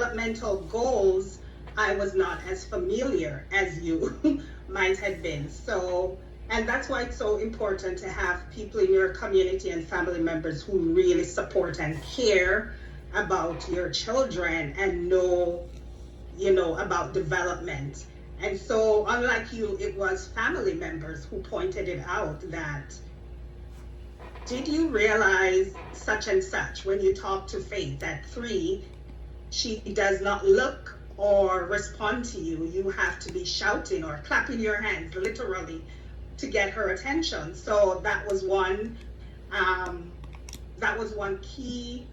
developmental goals, I was not as familiar as you might have been. So, and that's why it's so important to have people in your community and family members who really support and care about your children and know, about development. And so, unlike you, it was family members who pointed it out that, did you realize such and such when you talk to Faith at 3, she does not look or respond to you. You have to be shouting or clapping your hands literally to get her attention. So that was one key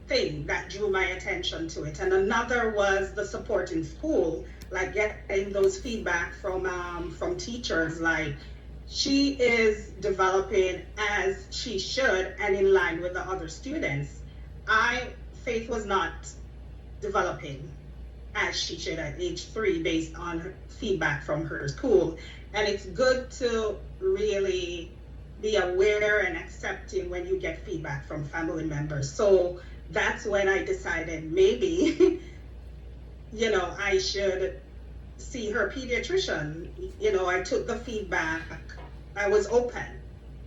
thing that drew my attention to it. And another was the support in school, like getting those feedback from teachers, like, she is developing as she should and in line with the other students. Faith was not developing as she should at age 3 based on her feedback from her school. And it's good to really be aware and accepting when you get feedback from family members. So that's when I decided maybe, I should see her pediatrician. I took the feedback. I was open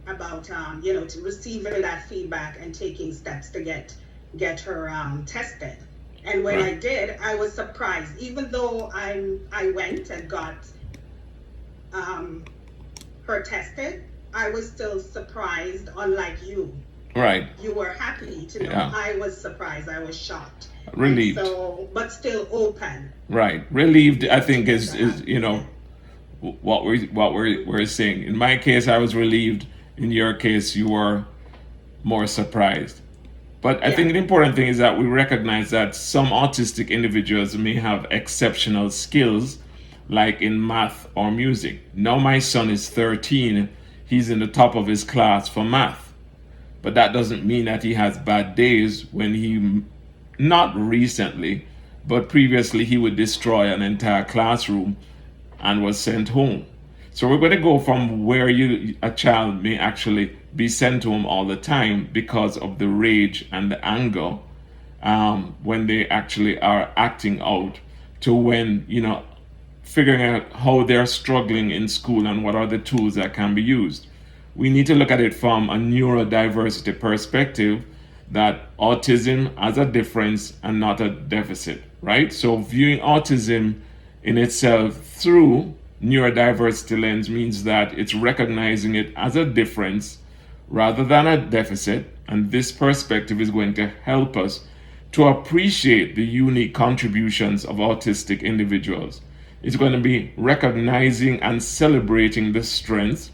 about, to receiving that feedback and taking steps to get her tested. And when I did, I was surprised. Even though I went and got her tested, I was still surprised, unlike you. Right. You were happy to know. Yeah. I was surprised. I was shocked. Relieved. So, but still open. Right. Relieved, I think, is what we're saying. In my case, I was relieved. In your case, you were more surprised. But I think the important thing is that we recognize that some autistic individuals may have exceptional skills, like in math or music. Now my son is 13. He's in the top of his class for math. But that doesn't mean that he has bad days when he, not recently, but previously he would destroy an entire classroom and was sent home. So we're going to go from where a child may actually be sent home all the time because of the rage and the anger when they actually are acting out, to when, figuring out how they're struggling in school and what are the tools that can be used. We need to look at it from a neurodiversity perspective, that autism has a difference and not a deficit, right? So viewing autism in itself through neurodiversity lens means that it's recognizing it as a difference rather than a deficit. And this perspective is going to help us to appreciate the unique contributions of autistic individuals. It's going to be recognizing and celebrating the strengths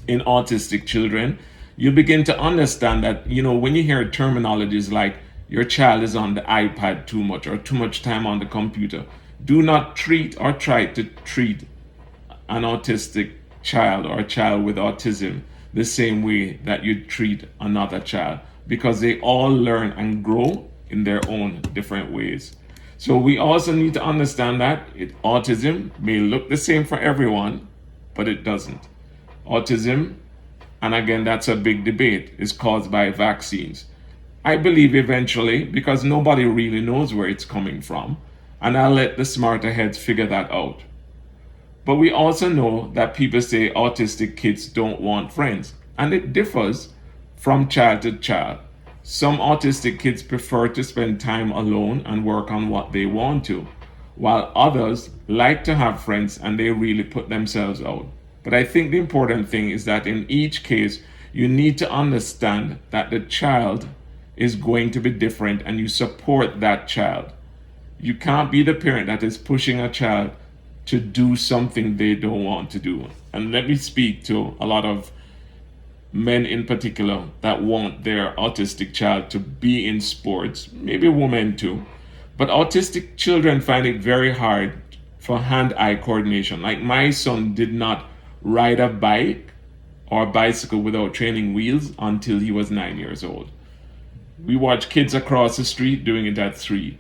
in autistic children. You begin to understand that, when you hear terminologies like your child is on the iPad too much or too much time on the computer, do not treat or try to treat an autistic child or a child with autism the same way that you treat another child, because they all learn and grow in their own different ways. So we also need to understand that autism may look the same for everyone, but it doesn't. Autism, and again, that's a big debate, is caused by vaccines. I believe eventually, because nobody really knows where it's coming from, and I'll let the smarter heads figure that out. But we also know that people say autistic kids don't want friends, and it differs from child to child. Some autistic kids prefer to spend time alone and work on what they want to, while others like to have friends and they really put themselves out. But I think the important thing is that in each case, you need to understand that the child is going to be different and you support that child. You can't be the parent that is pushing a child to do something they don't want to do. And let me speak to a lot of men in particular that want their autistic child to be in sports, maybe women too. But autistic children find it very hard for hand-eye coordination. Like my son did not ride a bike or a bicycle without training wheels until he was 9 years old. We watch kids across the street doing it at 3.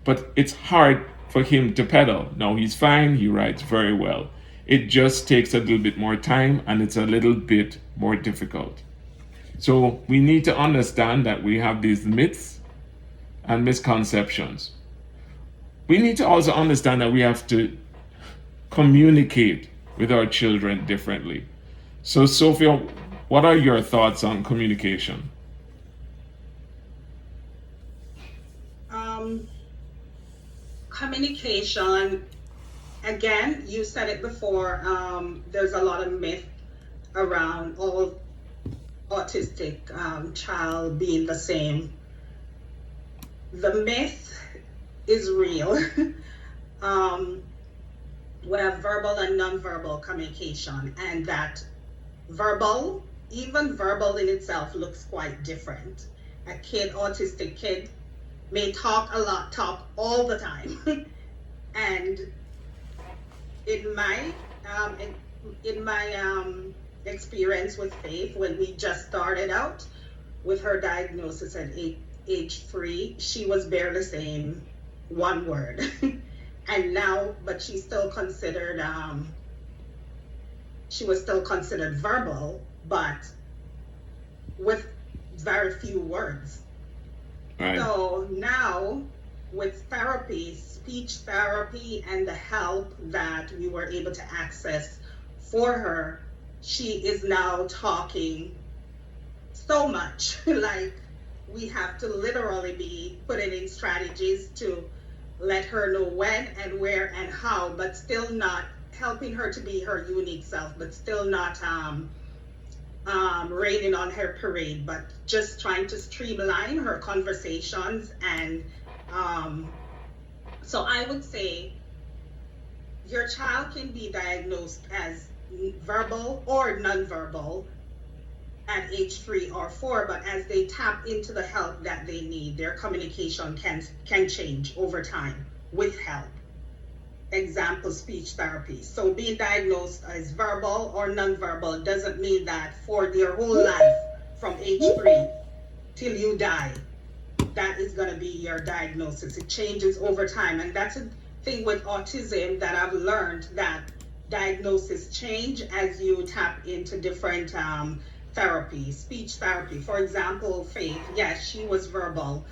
But it's hard for him to pedal. Now he's fine, he rides very well. It just takes a little bit more time and it's a little bit more difficult. So we need to understand that we have these myths and misconceptions. We need to also understand that we have to communicate with our children differently. So, Sophia, what are your thoughts on communication? Um, Communication, again, you said it before, there's a lot of myth around all autistic child being the same. The myth is real. We have verbal and nonverbal communication, and that verbal, even verbal in itself, looks quite different. A kid, autistic kid, may talk a lot, talk all the time. And in my experience with Faith, when we just started out with her diagnosis at age 3, she was barely saying one word. And now, but she's still considered she was still considered verbal, but with very few words. Right. So now, with therapy, speech therapy, and the help that we were able to access for her, she is now talking so much. Like, we have to literally be putting in strategies to let her know when and where and how, but still not helping her to be her unique self, but still not raining on her parade, but just trying to streamline her conversations. And so I would say your child can be diagnosed as verbal or nonverbal at age 3 or 4, but as they tap into the help that they need, their communication can change over time with help. Example, speech therapy. So being diagnosed as verbal or nonverbal doesn't mean that for their whole life, from age 3 till you die, that is going to be your diagnosis. It changes over time. And that's a thing with autism that I've learned, that diagnosis change as you tap into different therapy, speech therapy. For example, Faith, yes, she was verbal,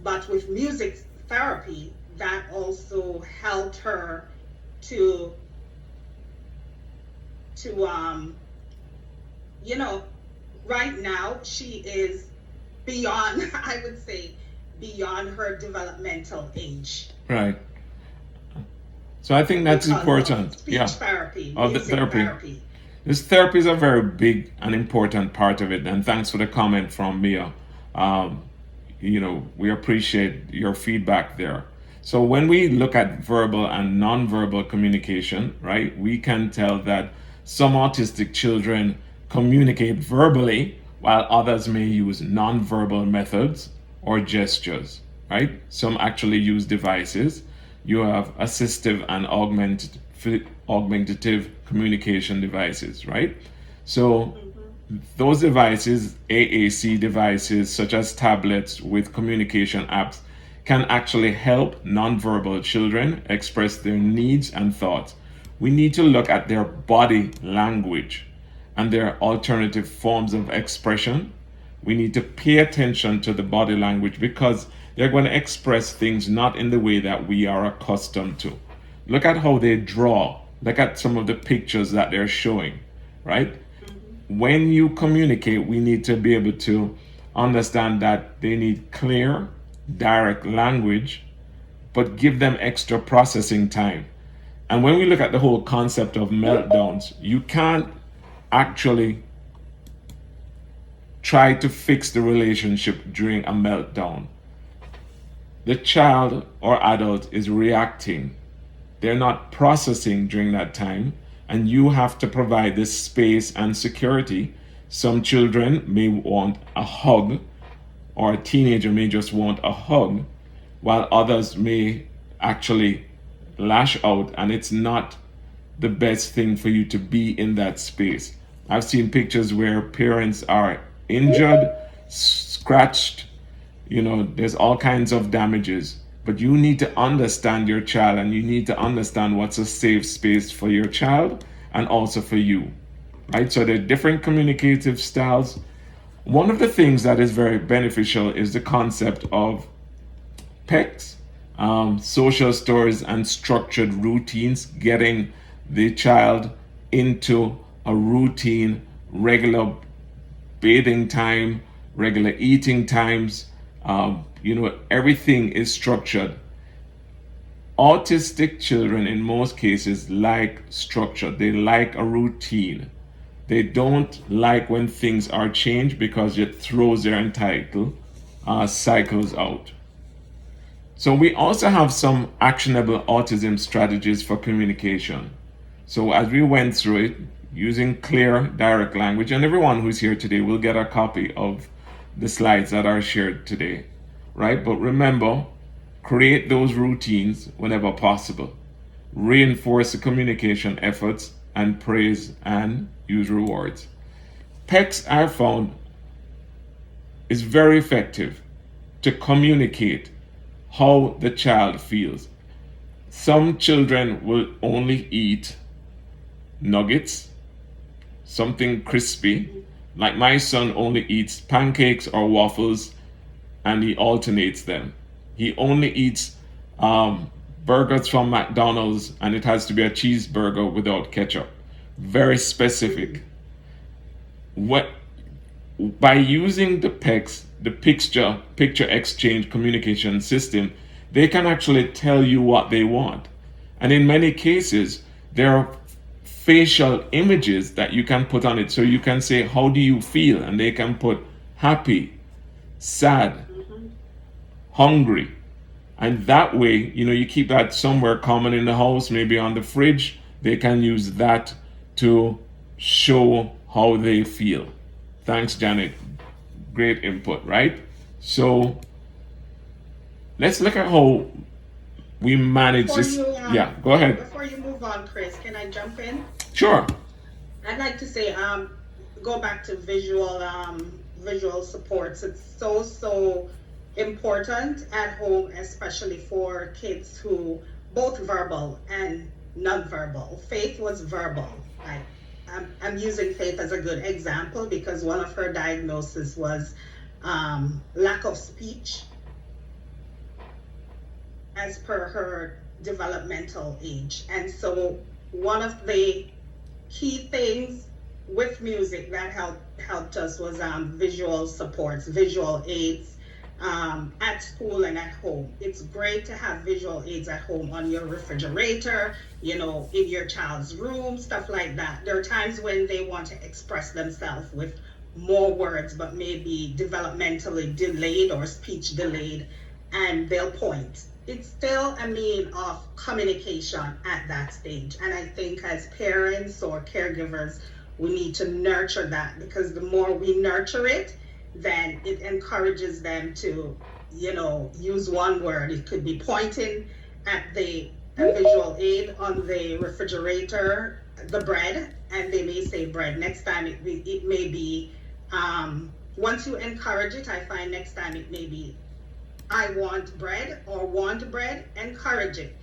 but with music therapy, that also helped her to right now she is beyond, I would say, beyond her developmental age. Right. So I think that's Because important. speech Yeah. therapy, Of the music therapy. This therapy is a very big and important part of it. And thanks for the comment from Mia. We appreciate your feedback there. So when we look at verbal and nonverbal communication, right, we can tell that some autistic children communicate verbally while others may use nonverbal methods or gestures, right? Some actually use devices. You have assistive and augmentative communication devices, right? So those devices, AAC devices, such as tablets with communication apps, can actually help nonverbal children express their needs and thoughts. We need to look at their body language and their alternative forms of expression. We need to pay attention to the body language because they're going to express things not in the way that we are accustomed to. Look at how they draw. Look at some of the pictures that they're showing, right? When you communicate, we need to be able to understand that they need clear, direct language, but give them extra processing time. And when we look at the whole concept of meltdowns, you can't actually try to fix the relationship during a meltdown. The child or adult is reacting. They're not processing during that time, and you have to provide this space and security. Some children may want a hug, or a teenager may just want a hug, while others may actually lash out, and it's not the best thing for you to be in that space. I've seen pictures where parents are injured, scratched, there's all kinds of damages. But you need to understand your child, and you need to understand what's a safe space for your child and also for you, right? So there are different communicative styles. One of the things that is very beneficial is the concept of PECs, social stories, and structured routines, getting the child into a routine, regular bathing time, regular eating times. Everything is structured. Autistic children, in most cases, like structure. They like a routine. They don't like when things are changed because it throws their entire cycles out. So we also have some actionable autism strategies for communication. So as we went through it, using clear, direct language, and everyone who's here today will get a copy of the slides that are shared today, right? But remember, create those routines whenever possible. Reinforce the communication efforts and praise and use rewards. PECs, I found, is very effective to communicate how the child feels. Some children will only eat nuggets, something crispy. Like my son only eats pancakes or waffles, and he alternates them. He only eats burgers from McDonald's, and it has to be a cheeseburger without ketchup. Very specific. By using the PECs, the picture exchange communication system, they can actually tell you what they want. And in many cases, there are facial images that you can put on it. So you can say, how do you feel? And they can put happy, sad, hungry. And that way, you keep that somewhere common in the house, maybe on the fridge. They can use that to show how they feel. Thanks, Janet. Great input, right? So let's look at how we manage this. Yeah, go ahead. Before you move on, Chris, can I jump in? Sure. I'd like to say, go back to visual supports. It's so important at home, especially for kids who both verbal and non-verbal. Faith was verbal. I'm using Faith as a good example because one of her diagnoses was lack of speech as per her developmental age. And so one of the key things with music that helped us was visual supports, visual aids at school and at home. It's great to have visual aids at home on your refrigerator, in your child's room, stuff like that. There are times when they want to express themselves with more words, but maybe developmentally delayed or speech delayed, and they'll point. It's still a mean of communication at that stage. And I think as parents or caregivers, we need to nurture that, because the more we nurture it, then it encourages them to, use one word. It could be pointing at a visual aid on the refrigerator, the bread, and they may say bread. Next time it may be, once you encourage it, I find next time it may be, I want bread or want bread. Encourage it.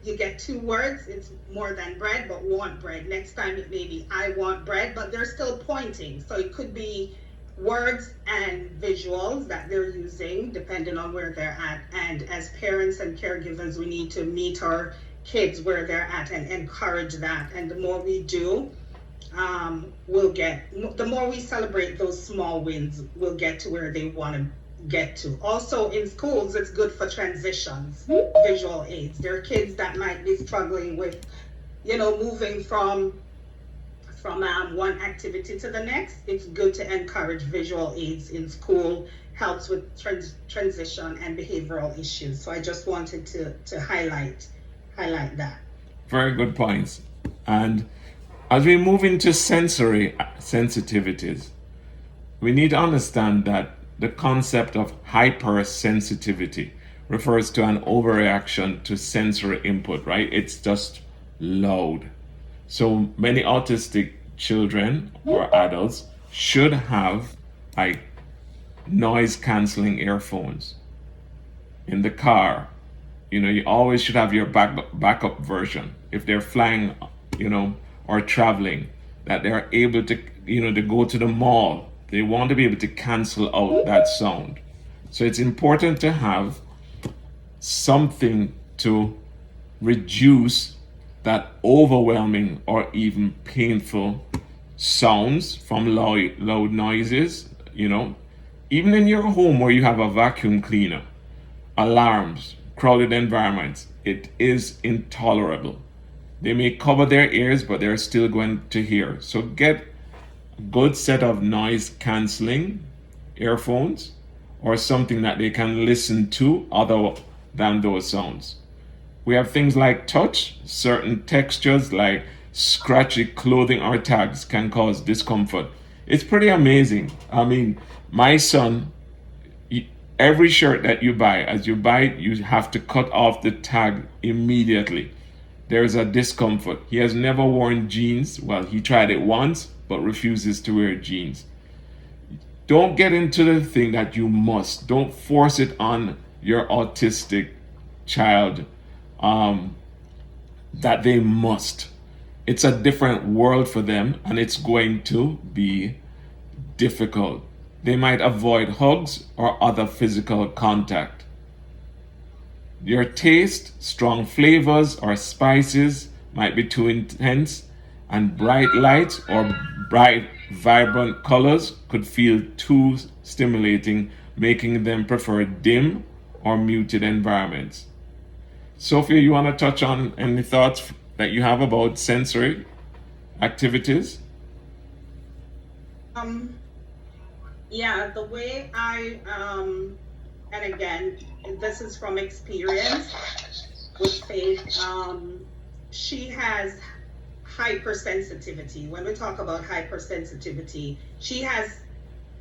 You get two words, it's more than bread, but want bread. Next time it may be, I want bread, but they're still pointing. So it could be words and visuals that they're using depending on where they're at. And as parents and caregivers, we need to meet our kids where they're at and encourage that. And the more we do, the more we celebrate those small wins, we'll get to where they want to get to. Also in schools, it's good for transitions, visual aids. There are kids that might be struggling with, moving from one activity to the next. It's good to encourage visual aids in school, helps with transition and behavioral issues. So I just wanted to highlight that. Very good points. And as we move into sensory sensitivities, we need to understand that the concept of hypersensitivity refers to an overreaction to sensory input, right? It's just loud. So many autistic children or adults should have noise canceling earphones in the car. You always should have your backup version if they're flying, or traveling, that they're able to, to go to the mall. They want to be able to cancel out that sound. So it's important to have something to reduce that overwhelming or even painful sounds from loud noises, even in your home where you have a vacuum cleaner, alarms, crowded environments, it is intolerable. They may cover their ears, but they're still going to hear. So get a good set of noise canceling earphones or something that they can listen to other than those sounds. We have things like touch, certain textures like scratchy clothing or tags can cause discomfort. It's pretty amazing. I mean, my son, every shirt that you buy, as you buy it, you have to cut off the tag immediately. There is a discomfort. He has never worn jeans. Well, he tried it once, but refuses to wear jeans. Don't get into the thing that you must. Don't force it on your autistic child that they must. It's a different world for them, and it's going to be difficult. They might avoid hugs or other physical contact. Your taste, strong flavors or spices might be too intense, and bright lights or bright, vibrant colors could feel too stimulating, making them prefer dim or muted environments. Sophia, you want to touch on any thoughts that you have about sensory activities? Yeah, the way and again, this is from experience with Faith. She has hypersensitivity. When we talk about hypersensitivity, she has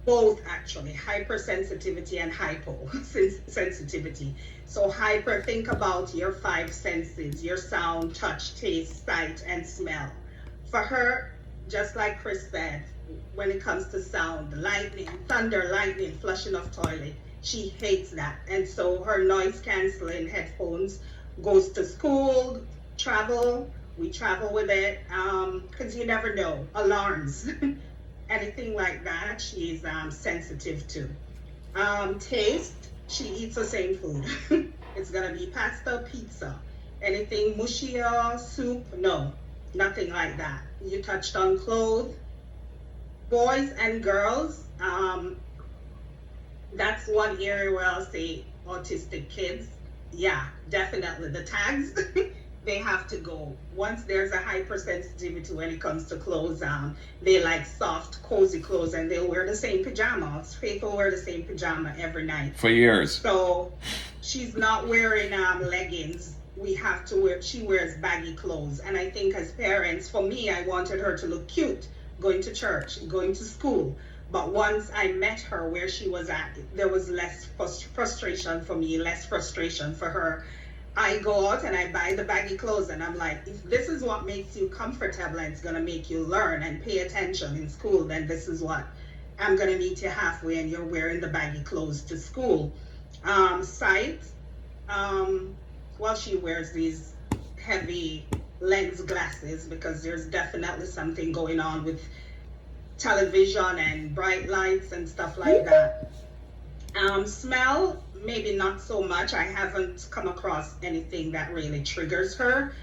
both actually, hypersensitivity and hyposensitivity. So hyper, think about your five senses, your sound, touch, taste, sight, and smell. For her, just like Chris said, when it comes to sound, lightning, thunder, lightning, flushing of toilet, she hates that. And so her noise canceling headphones goes to school, travel, we travel with it, because you never know, alarms, anything like that, she's sensitive to. Taste, she eats the same food. It's gonna be pasta, pizza, anything mushier, soup, no, nothing like that. You touched on clothes. Boys and girls, that's one area where I'll say autistic kids, yeah, definitely. The tags, they have to go. Once there's a hypersensitivity when it comes to clothes, they like soft, cozy clothes, and they'll wear the same pajamas. Faith will wear the same pajama every night. For years. So she's not wearing leggings. She wears baggy clothes. And I think as parents, for me, I wanted her to look cute, going to church, going to school. But once I met her where she was at, there was less frustration for me, less frustration for her. I go out and I buy the baggy clothes, and I'm like, if this is what makes you comfortable and it's gonna make you learn and pay attention in school, then this is what I'm gonna meet you halfway, and you're wearing the baggy clothes to school. Sight, well, she wears these heavy lens glasses because there's definitely something going on with television and bright lights and stuff like that. Smell, maybe not so much. I haven't come across anything that really triggers her.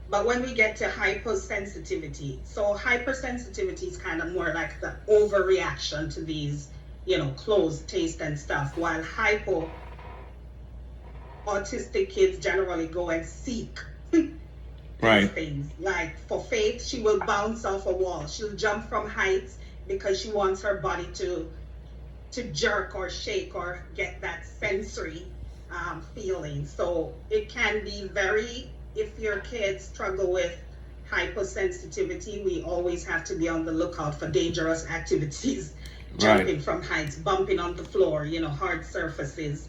But when we get to hypersensitivity, so hypersensitivity is kind of more like the overreaction to these, clothes, taste and stuff, while autistic kids generally go and seek right things. Like for Faith, she will bounce off a wall. She'll jump from heights because she wants her body to jerk or shake or get that sensory feeling. So it can be if your kids struggle with hypersensitivity, we always have to be on the lookout for dangerous activities, jumping from heights, bumping on the floor, hard surfaces.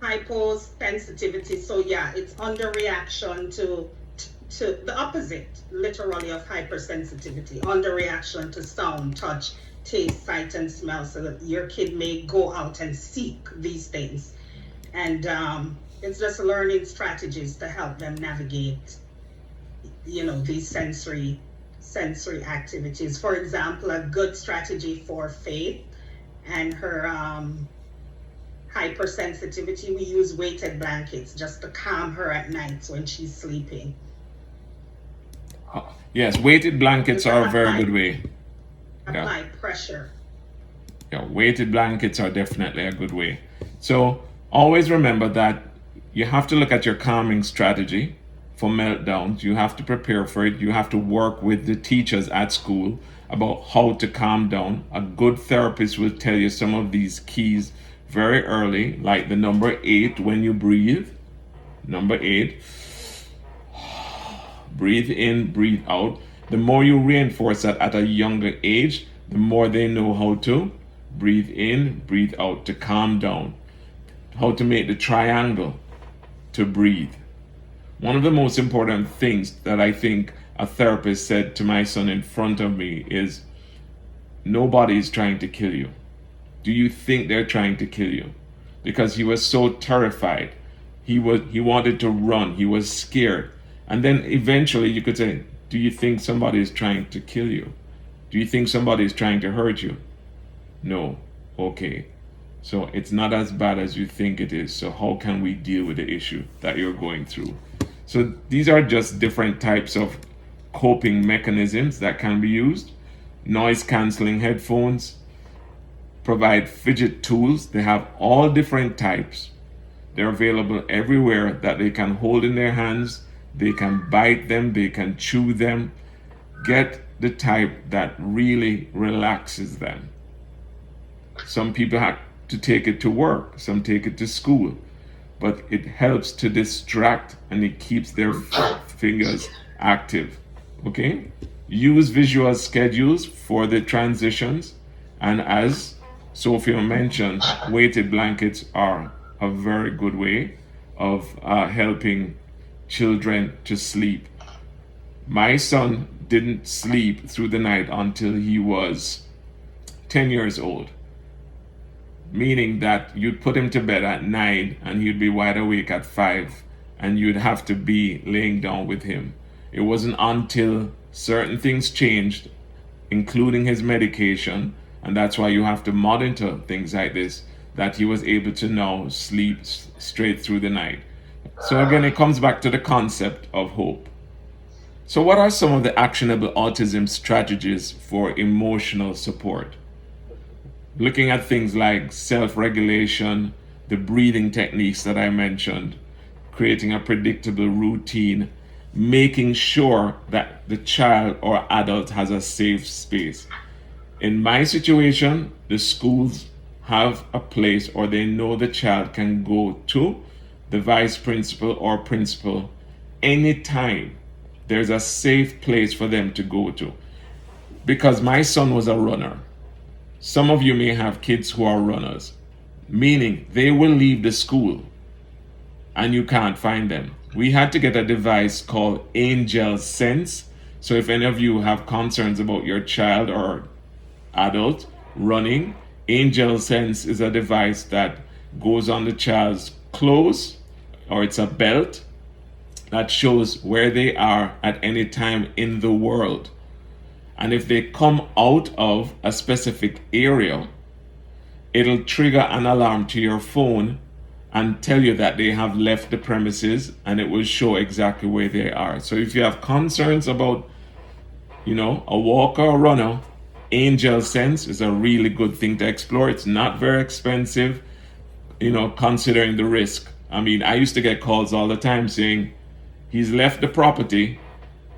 Hyposensitivity, so yeah, it's underreaction to the opposite, literally, of hypersensitivity, underreaction to sound, touch, taste, sight, and smell, so that your kid may go out and seek these things. And it's just learning strategies to help them navigate, these sensory activities. For example, a good strategy for Faith and her hypersensitivity, we use weighted blankets just to calm her at nights when she's sleeping. Yes, weighted blankets You are can a very good way. Yeah. apply pressure. Yeah, weighted blankets are definitely a good way. So always remember that you have to look at your calming strategy for meltdowns. You have to prepare for it. You have to work with the teachers at school about how to calm down. A good therapist will tell you some of these keys very early, like the number 8 when you breathe. Number 8. Breathe in, breathe out. The more you reinforce that at a younger age, the more they know how to breathe in, breathe out to calm down. How to make the triangle to breathe. One of the most important things that I think a therapist said to my son in front of me is, nobody is trying to kill you. Do you think they're trying to kill you? Because he was so terrified. He wanted to run. He was scared. And then eventually you could say, do you think somebody is trying to kill you? Do you think somebody is trying to hurt you? No. Okay. So it's not as bad as you think it is. So how can we deal with the issue that you're going through? So these are just different types of coping mechanisms that can be used. Noise canceling headphones, provide fidget tools. They have all different types. They're available everywhere that they can hold in their hands. They can bite them, they can chew them. Get the type that really relaxes them. Some people have to take it to work, some take it to school, but it helps to distract and it keeps their fingers active. Okay? Use visual schedules for the transitions, and as Sophia mentioned, weighted blankets are a very good way of helping children to sleep. My son didn't sleep through the night until he was 10 years old, meaning that you'd put him to bed at 9 and he'd be wide awake at 5 and you'd have to be laying down with him. It wasn't until certain things changed, including his medication, and that's why you have to monitor things like this, that he was able to now sleep straight through the night. So again, it comes back to the concept of hope. So what are some of the actionable autism strategies for emotional support? Looking at things like self-regulation, the breathing techniques that I mentioned, creating a predictable routine, making sure that the child or adult has a safe space. In my situation, the schools have a place, or they know the child can go to the vice principal or principal anytime. There's a safe place for them to go to. Because my son was a runner. Some of you may have kids who are runners, meaning they will leave the school and you can't find them. We had to get a device called Angel Sense. So if any of you have concerns about your child or adult running, Angel Sense is a device that goes on the child's clothes, or it's a belt that shows where they are at any time in the world. And if they come out of a specific area, it'll trigger an alarm to your phone and tell you that they have left the premises, and it will show exactly where they are. So if you have concerns about, a walker or runner, Angel Sense is a really good thing to explore. It's not very expensive, considering the risk. I mean, I used to get calls all the time saying, he's left the property,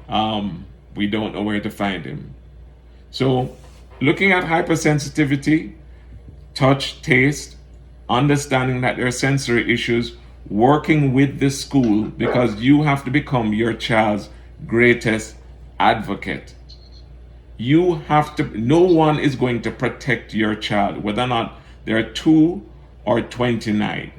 we don't know where to find him. So looking at hypersensitivity, touch, taste, understanding that there are sensory issues, working with the school, because you have to become your child's greatest advocate. No one is going to protect your child, whether or not they're 2 or 29.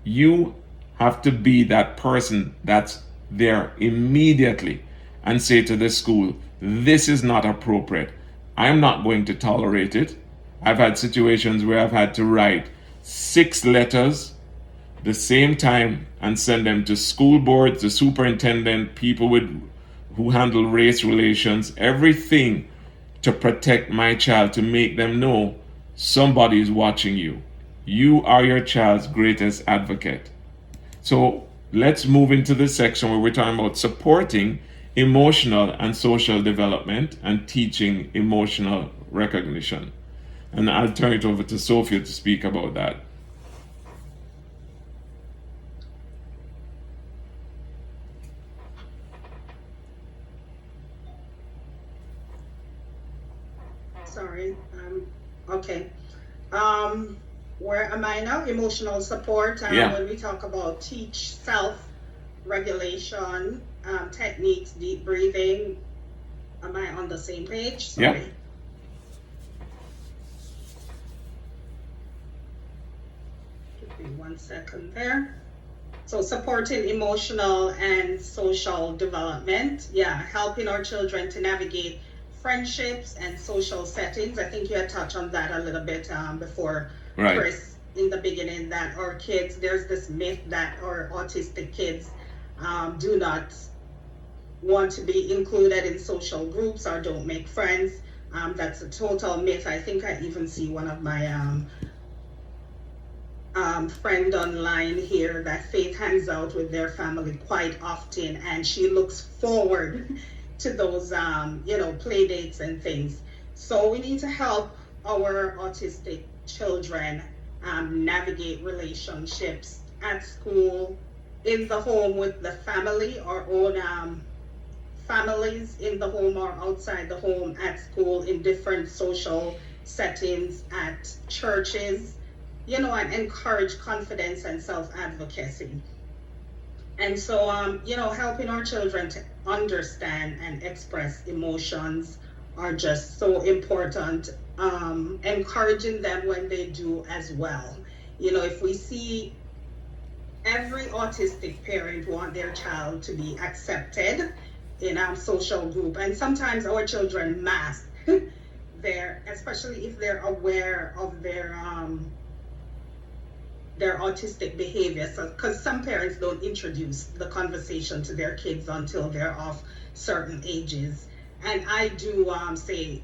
You have to be that person that's there immediately and say to the school, this is not appropriate. I'm not going to tolerate it. I've had situations where I've had to write 6 letters the same time and send them to school boards, the superintendent, people who handle race relations, everything to protect my child, to make them know somebody is watching you. You are your child's greatest advocate. So let's move into the section where we're talking about supporting emotional and social development and teaching emotional recognition. And I'll turn it over to Sophia to speak about that. Sorry. Okay. Where am I now? Emotional support. Yeah. When we talk about teach self-regulation techniques, deep breathing. Am I on the same page? Sorry. Yeah. Give me 1 second there. So supporting emotional and social development. Yeah, helping our children to navigate friendships and social settings. I think you had touched on that a little bit before, Right. Chris, in the beginning, that our kids, there's this myth that our autistic kids do not want to be included in social groups or don't make friends. That's a total myth. I think I even see one of my friend online here that Faith hangs out with their family quite often, and she looks forward to those play dates and things. So we need to help our autistic children navigate relationships at school, in the home with the family, our own families, in the home or outside the home, at school, in different social settings, at churches, and encourage confidence and self-advocacy. And so, helping our children to understand and express emotions are just so important. Encouraging them when they do as well. If we see every autistic parent want their child to be accepted in our social group, and sometimes our children mask especially if they're aware of their autistic behavior. So, because some parents don't introduce the conversation to their kids until they're of certain ages. And I do say,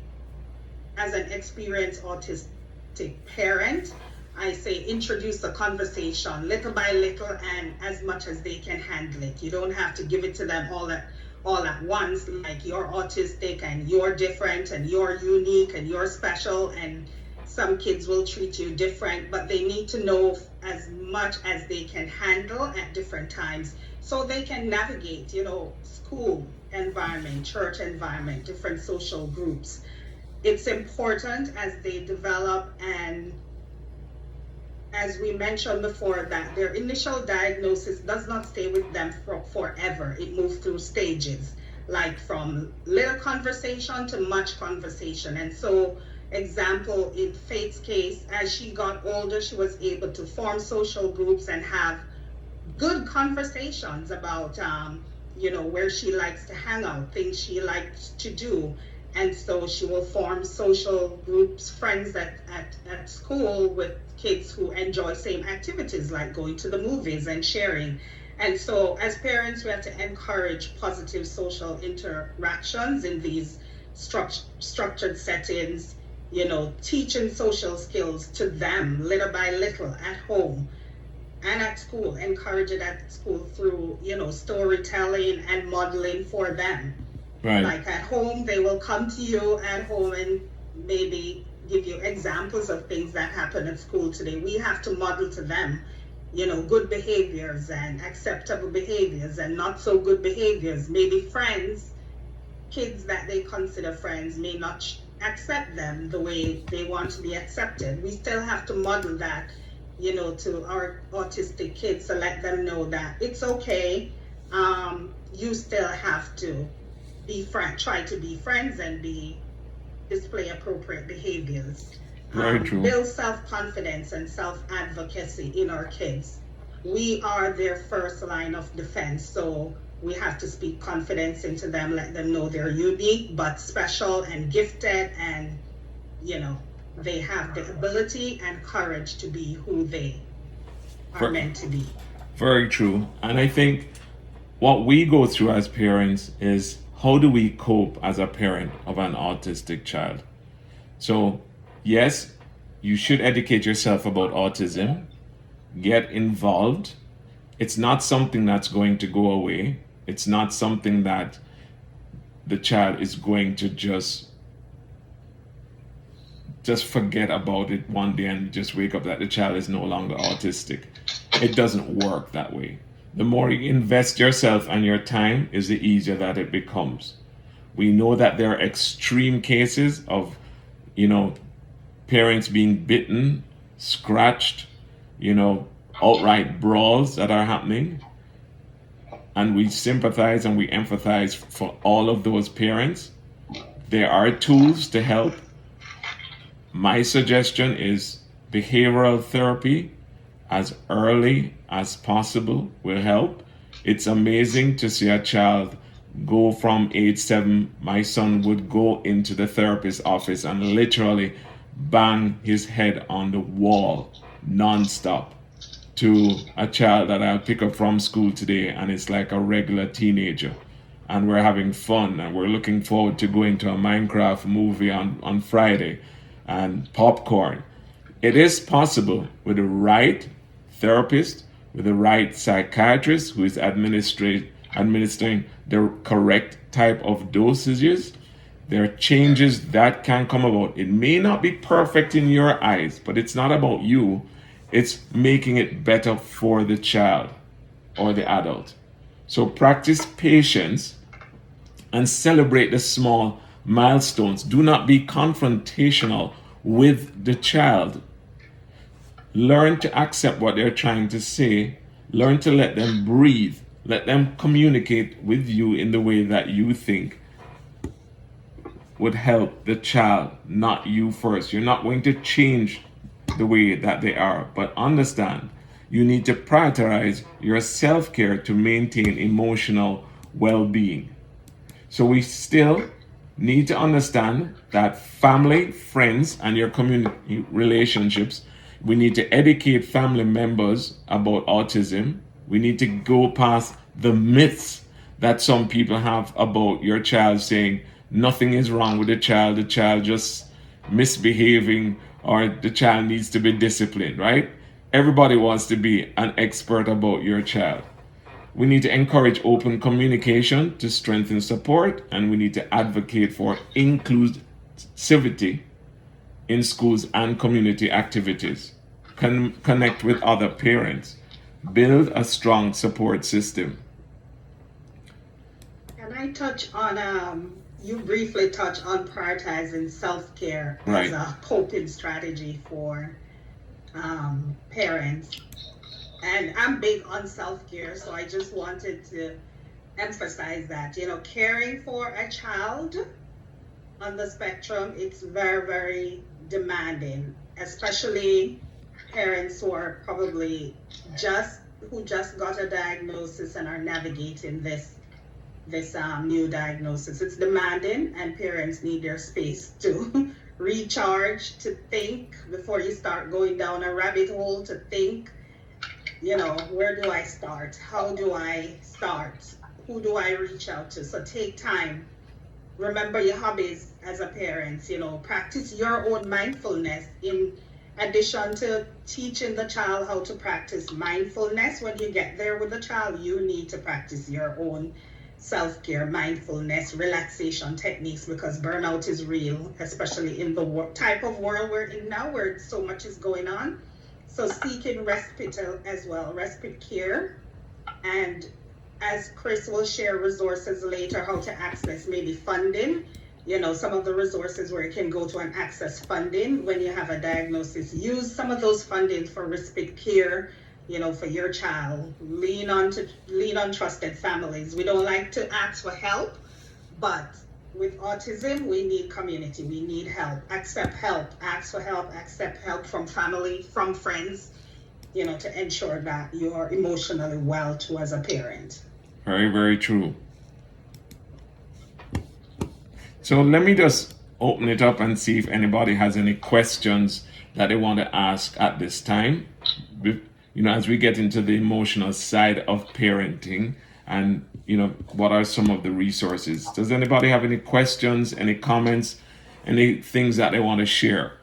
as an experienced autistic parent, I say introduce the conversation little by little and as much as they can handle it. You don't have to give it to them all at once, like you're autistic and you're different and you're unique and you're special, and some kids will treat you different, but they need to know as much as they can handle at different times so they can navigate, school environment, church environment, different social groups. It's important as they develop, and as we mentioned before, that their initial diagnosis does not stay with them forever. It moves through stages, like from little conversation to much conversation. And so, example, in Faith's case, as she got older, she was able to form social groups and have good conversations about, where she likes to hang out, things she likes to do. And so she will form social groups, friends at school with kids who enjoy same activities, like going to the movies and sharing. And so as parents, we have to encourage positive social interactions in these structured settings, teaching social skills to them little by little at home and at school. Encourage it at school through, storytelling and modeling for them. Right. Like at home, they will come to you at home and maybe give you examples of things that happen at school today. We have to model to them, good behaviors and acceptable behaviors and not so good behaviors. Maybe kids that they consider friends may not accept them the way they want to be accepted. We still have to model that, to our autistic kids, to let them know that it's okay. You still have to try to be friends and display appropriate behaviors. Very true. Build self-confidence and self-advocacy in our kids. We are their first line of defense, so we have to speak confidence into them, let them know they're unique but special and gifted, and they have the ability and courage to be who they are meant to be. Very true. And I think what we go through as parents is, how do we cope as a parent of an autistic child? So, yes, you should educate yourself about autism, get involved. It's not something that's going to go away. It's not something that the child is going to just forget about it one day and just wake up that the child is no longer autistic. It doesn't work that way. The more you invest yourself and your time is the easier that it becomes. We know that there are extreme cases of, parents being bitten, scratched, outright brawls that are happening. And we sympathize and we empathize for all of those parents. There are tools to help. My suggestion is behavioral therapy as early as possible will help. It's amazing to see a child go from age 7. My son would go into the therapist's office and literally bang his head on the wall nonstop, to a child that I'll pick up from school today, and it's like a regular teenager. And we're having fun, and we're looking forward to going to a Minecraft movie on Friday, and popcorn. It is possible with the right therapist, with the right psychiatrist who is administering the correct type of dosages. There are changes that can come about. It may not be perfect in your eyes, but it's not about you. It's making it better for the child or the adult. So practice patience and celebrate the small milestones. Do not be confrontational with the child. Learn to accept what they're trying to say. Learn to let them breathe. Let them communicate with you in the way that you think would help the child, not you first. You're not going to change the way that they are, but understand you need to prioritize your self-care to maintain emotional well-being. So we still need to understand that family, friends, and your community relationships, we need to educate family members about autism. We need to go past the myths that some people have about your child, saying nothing is wrong with the child just misbehaving, or the child needs to be disciplined, right? Everybody wants to be an expert about your child. We need to encourage open communication to strengthen support, and we need to advocate for inclusivity in schools and community activities. Connect with other parents. Build a strong support system. Can I touch on, you briefly touch on prioritizing self-care Right. as a coping strategy for parents. And I'm big on self-care, so I just wanted to emphasize that, caring for a child on the spectrum, it's very, very demanding, especially parents who are probably who just got a diagnosis and are navigating this new diagnosis. It's demanding, and parents need their space to recharge, to think before you start going down a rabbit hole, to think, where do I start? How do I start? Who do I reach out to? So take time. Remember your hobbies as a parent, practice your own mindfulness. In addition to teaching the child how to practice mindfulness, when you get there with the child, you need to practice your own self-care, mindfulness, relaxation techniques, because burnout is real, especially in the type of world we're in now, where so much is going on. So seeking respite as well, respite care. And as Chris will share resources later, how to access maybe funding, some of the resources where you can go to and access funding when you have a diagnosis. Use some of those funding for respite care, for your child. Lean on trusted families. We don't like to ask for help, but with autism, we need community. We need help. Accept help. Ask for help. Accept help from family, from friends, to ensure that you are emotionally well too as a parent. Very, very true. So let me just open it up and see if anybody has any questions that they want to ask at this time. As we get into the emotional side of parenting, and what are some of the resources? Does anybody have any questions, any comments, any things that they want to share?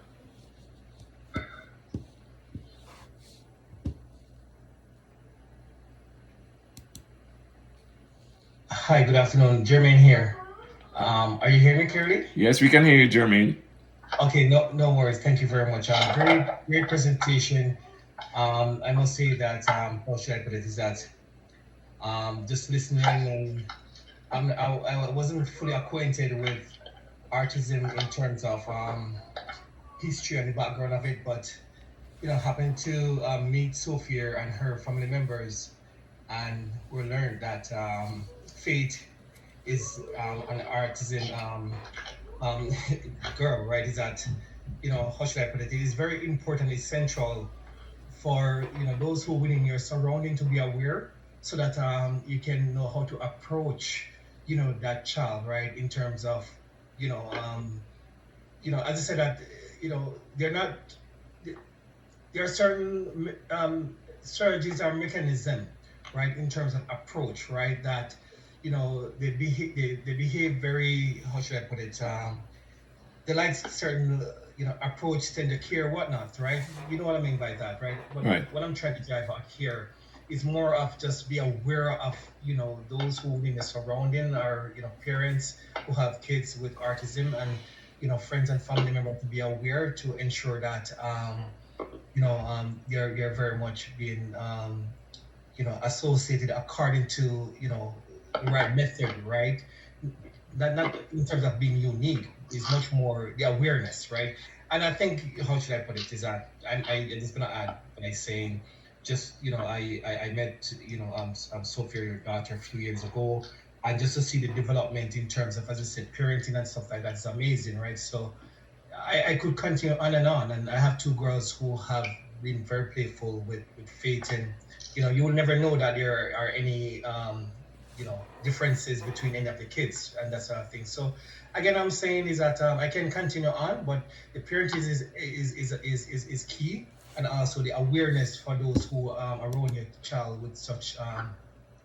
Hi, good afternoon. Jermaine here. Are you hearing me clearly? Yes, we can hear you, Jermaine. Okay, no worries. Thank you very much. Great presentation. I must say that how should I put it? Is that just listening, and I wasn't fully acquainted with autism in terms of history and the background of it, but happened to meet Sophia and her family members, and we learned that Faith is an artisan um, girl, right? Is that, how should I put it? It is very important, essential for, those who within your surrounding to be aware so that you can know how to approach, that child, right? In terms of, you know, um, as I said that, they're not, there are certain strategies or mechanism, right, in terms of approach, right, that they behave very, how should I put it, they like certain approach, tender care, whatnot, right? You know what I mean by that, right? But Right. what I'm trying to drive out here is more of just be aware of those who in the surrounding or parents who have kids with autism, and friends and family members to be aware to ensure that you're very much being associated according to the right method, right? Not in terms of being unique, is much more the awareness, right? And I think, how should I put it, is that I'm just gonna add by saying, just I met Sophia, your daughter, a few years ago, and just to see the development in terms of, as I said, parenting and stuff like that is amazing, right? So I could continue on, and I have two girls who have been very playful with Faith, and you will never know that there are any differences between any of the kids and that sort of thing. So again, I'm saying is that I can continue on, but the parenting is key, and also the awareness for those who around your child with such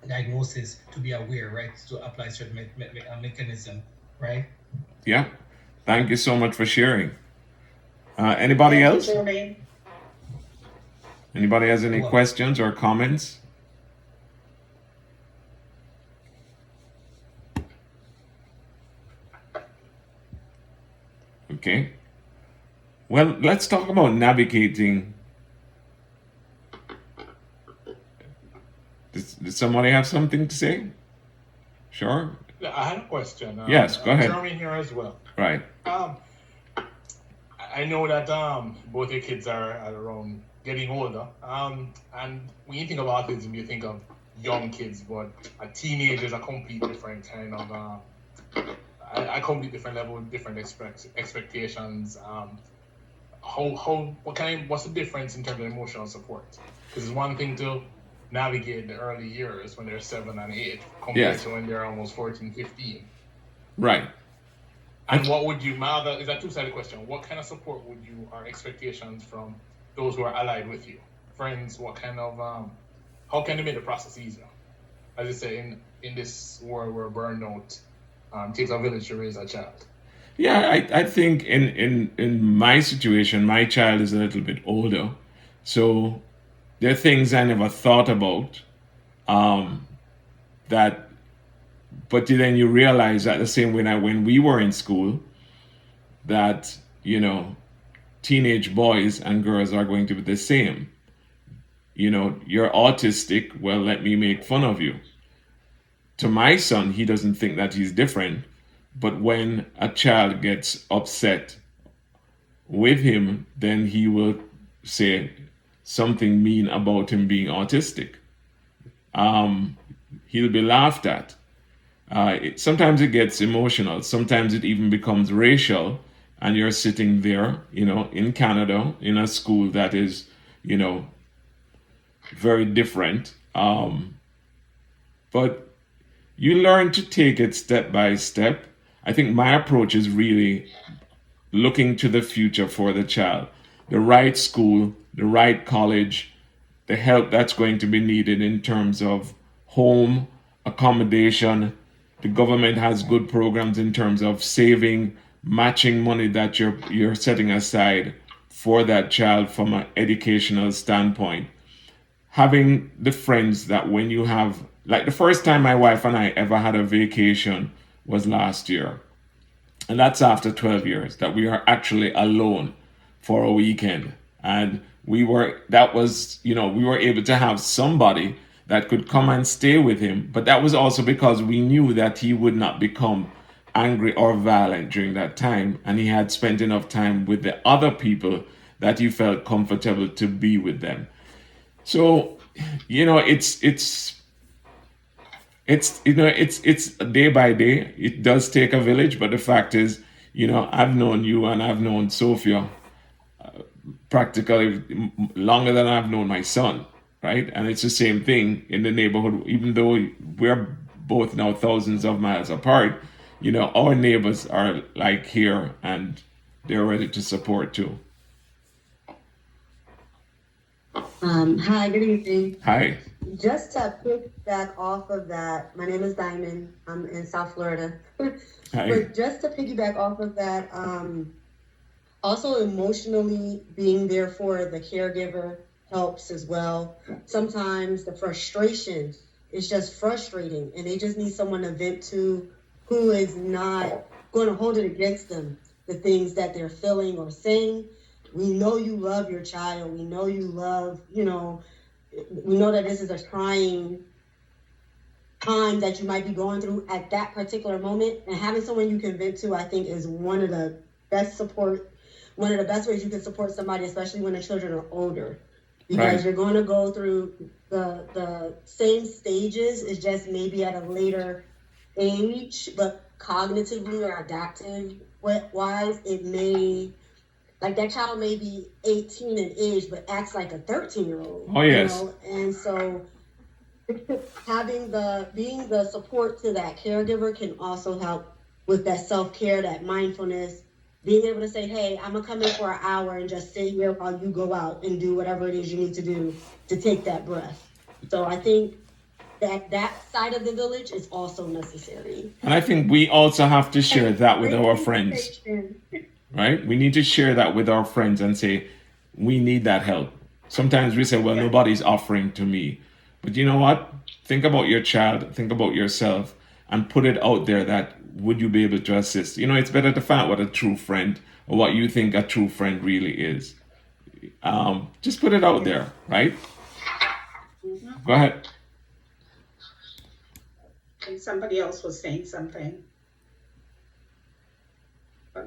diagnosis to be aware, right, to apply certain mechanism, right? Yeah. Thank you so much for sharing. Anybody Thank you, else? Jermaine. Anybody has any Well, questions or comments? Okay. Well, let's talk about navigating. Did somebody have something to say? Sure. Yeah, I had a question. Yes, go ahead. Jeremy here as well. Right. Um, I know that both your kids are around getting older. And when you think of autism, you think of young kids, but a teenager is a complete different kind of a complete different level, different expectations. What's the difference in terms of emotional support? Because it's one thing to navigate the early years when they're 7 and 8 compared Yes. to when they're almost 14, 15. Right. And what would you, my other, is a two-sided question. What kind of support would you, or expectations from those who are allied with you? Friends, what kind of, how can they make the process easier? As you say, in this world where burnout takes a village to raise a child. Yeah, I think in my situation, my child is a little bit older. So there are things I never thought about that, but then you realize that the same way that when we were in school, that, teenage boys and girls are going to be the same. You're autistic, well, let me make fun of you. To my son, he doesn't think that he's different, but when a child gets upset with him, then he will say something mean about him being autistic. He'll be laughed at. Sometimes it gets emotional. Sometimes it even becomes racial. And you're sitting there, in Canada, in a school that is, very different. But you learn to take it step by step. I think my approach is really looking to the future for the child, the right school, the right college, the help that's going to be needed in terms of home, accommodation. The government has good programs in terms of saving, matching money that you're setting aside for that child from an educational standpoint. having the friends that when you have, like the first time my wife and I ever had a vacation was last year. And that's after 12 years that we are actually alone for a weekend. And we were, that was, we were able to have somebody that could come and stay with him. But that was also because we knew that he would not become angry or violent during that time. And he had spent enough time with the other people that he felt comfortable to be with them. So, it's day by day. It does take a village, but the fact is, I've known you and I've known Sophia practically longer than I've known my son, right? And it's the same thing in the neighborhood. Even though we're both now thousands of miles apart, our neighbors are like here and they're ready to support too. Hi, good evening. Hi. Just to pick back off of that, my name is Diamond. I'm in South Florida. Hi. But just to piggyback off of that, also emotionally being there for the caregiver helps as well. Sometimes the frustration is just frustrating and they just need someone to vent to who is not going to hold it against them, the things that they're feeling or saying. We know you love your child. We know you love, we know that this is a trying time that you might be going through at that particular moment. And having someone you can vent to, I think, is one of the best ways you can support somebody, especially when the children are older. Because Right. you're going to go through the same stages, it's just maybe at a later age, but cognitively or adaptive wise, it may... Like that child may be 18 in age, but acts like a 13-year-old. Oh, yes. And so being the support to that caregiver can also help with that self-care, that mindfulness, being able to say, hey, I'm gonna come in for an hour and just sit here while you go out and do whatever it is you need to do to take that breath. So I think that side of the village is also necessary. And I think we also have to share that with our friends. Right? We need to share that with our friends and say, we need that help. Sometimes we say, well, nobody's offering to me. But you know what? Think about your child, think about yourself, and put it out there that would you be able to assist? It's better to find out what a true friend or what you think a true friend really is. Just put it out there, right? Go ahead. I think somebody else was saying something.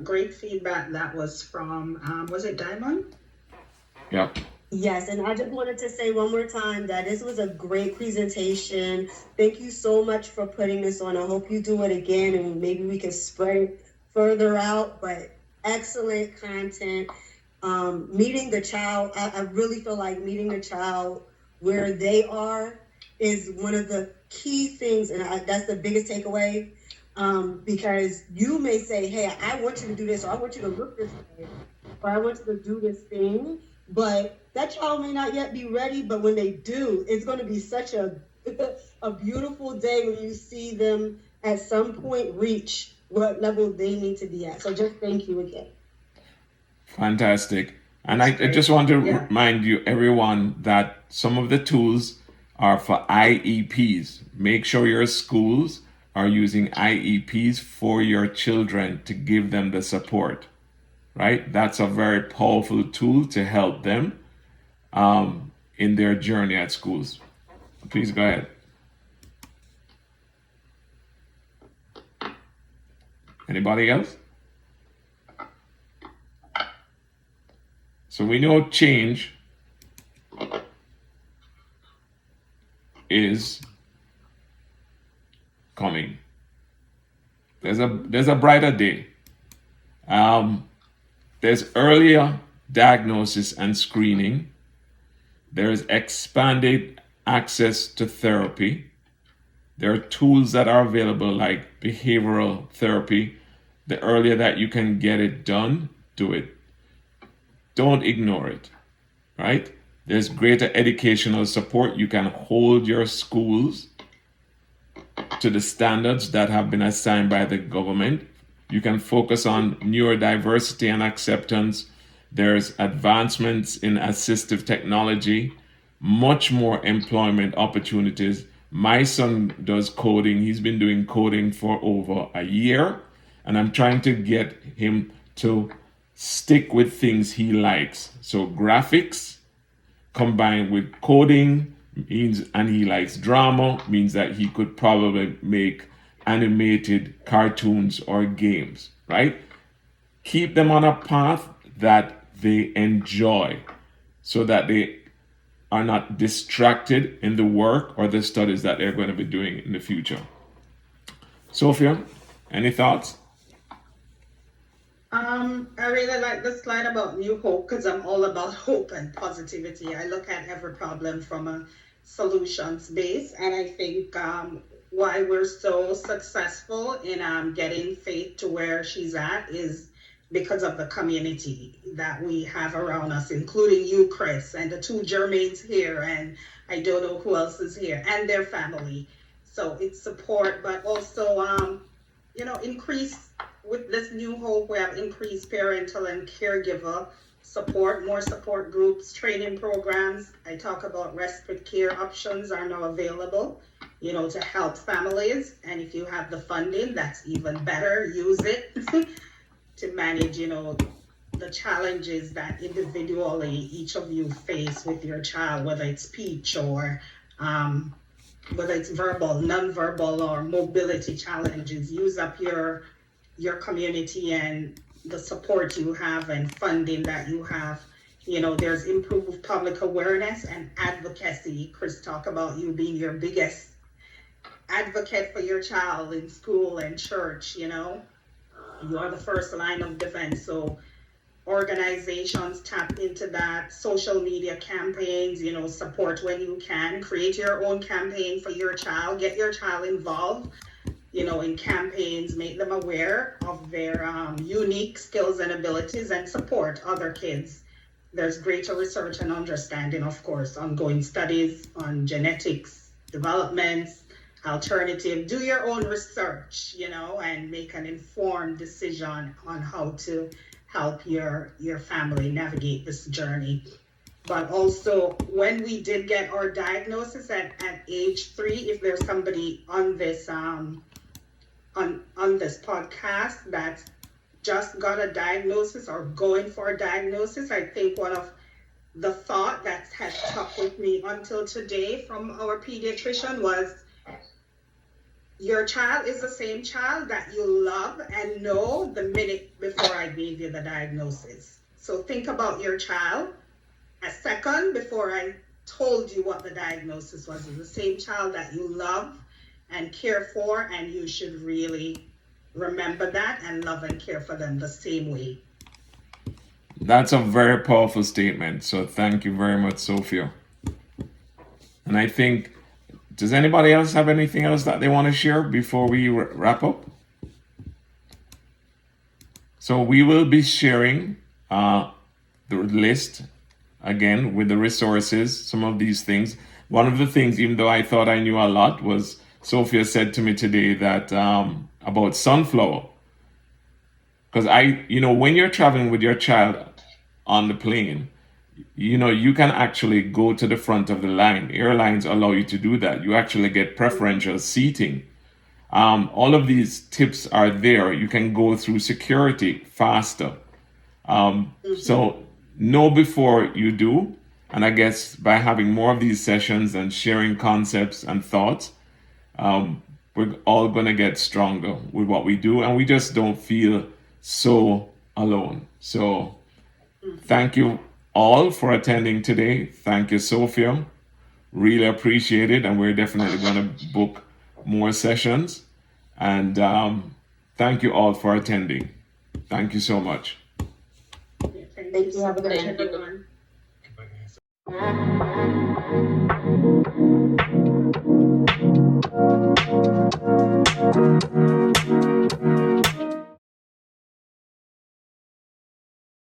Great feedback. That was from, was it Diamond? Yeah. Yes, and I just wanted to say one more time that this was a great presentation. Thank you so much for putting this on. I hope you do it again and maybe we can spread it further out, but excellent content. Meeting the child, I really feel like meeting the child where they are is one of the key things, and that's the biggest takeaway. Because you may say, hey, I want you to do this, or I want you to look this way, or I want you to do this thing, but that child may not yet be ready, but when they do, it's going to be such a beautiful day when you see them at some point reach what level they need to be at. So just thank you again. Fantastic. And I just want to remind you, everyone, that some of the tools are for IEPs. Make sure your schools are using IEPs for your children to give them the support, right? That's a very powerful tool to help them in their journey at schools. Please go ahead. Anybody else? So we know change is coming. There's a brighter day. There's earlier diagnosis and screening. There is expanded access to therapy. There are tools that are available like behavioral therapy. The earlier that you can get it done, do it. Don't ignore it, right? There's greater educational support. You can hold your schools to the standards that have been assigned by the government. You can focus on neurodiversity and acceptance. There's advancements in assistive technology much more employment opportunities. My son does coding. He's been doing coding for over a year, and I'm trying to get him to stick with things he likes. So graphics combined with coding means, and he likes drama, means that he could probably make animated cartoons or games, right? Keep them on a path that they enjoy so that they are not distracted in the work or the studies that they're going to be doing in the future. Sophia, any thoughts? I really like the slide about new hope because I'm all about hope and positivity. I look at every problem from a solutions base, and I think why we're so successful in getting Faith to where she's at is because of the community that we have around us, including you, Chris, and the two Germains here, and I don't know who else is here, and their family. So it's support, but also, increase with this new hope. We have increased parental and caregiver support, more support groups, training programs. I talk about respite care options are now available, to help families. And if you have the funding, that's even better. Use it to manage, the challenges that individually each of you face with your child, whether it's speech or whether it's verbal, non-verbal, or mobility challenges. Use up your community and the support you have and funding that you have. There's improved public awareness and advocacy. Chris talked about you being your biggest advocate for your child in school and church. You are the first line of defense. So organizations tap into that. Social media campaigns, support when you can. Create your own campaign for your child. Get your child involved, in campaigns. Make them aware of their unique skills and abilities, and support other kids. There's greater research and understanding, of course, ongoing studies on genetics, developments, alternative. Do your own research, and make an informed decision on how to help your family navigate this journey. But also, when we did get our diagnosis at age 3, if there's somebody on this on this podcast that just got a diagnosis or going for a diagnosis, I think one of the thought that has stuck with me until today from our pediatrician was, your child is the same child that you love and know the minute before I gave you the diagnosis. So think about your child a second before I told you what the diagnosis was. It's the same child that you love and care for, and you should really remember that and love and care for them the same way. That's a very powerful statement. So thank you very much, Sophia. And I think, does anybody else have anything else that they want to share before we wrap up? So we will be sharing the list again with the resources, some of these things. One of the things, even though I thought I knew a lot, was Sophia said to me today that about sunflower. Because when you're traveling with your child on the plane, you can actually go to the front of the line. Airlines allow you to do that. You actually get preferential seating. All of these tips are there. You can go through security faster. So know before you do. And I guess by having more of these sessions and sharing concepts and thoughts, we're all going to get stronger with what we do. And we just don't feel so alone. So thank you all for attending today. Thank you, Sophia. Really appreciate it. And we're definitely going to book more sessions. And thank you all for attending. Thank you so much. Thank you. Have a good night, everyone.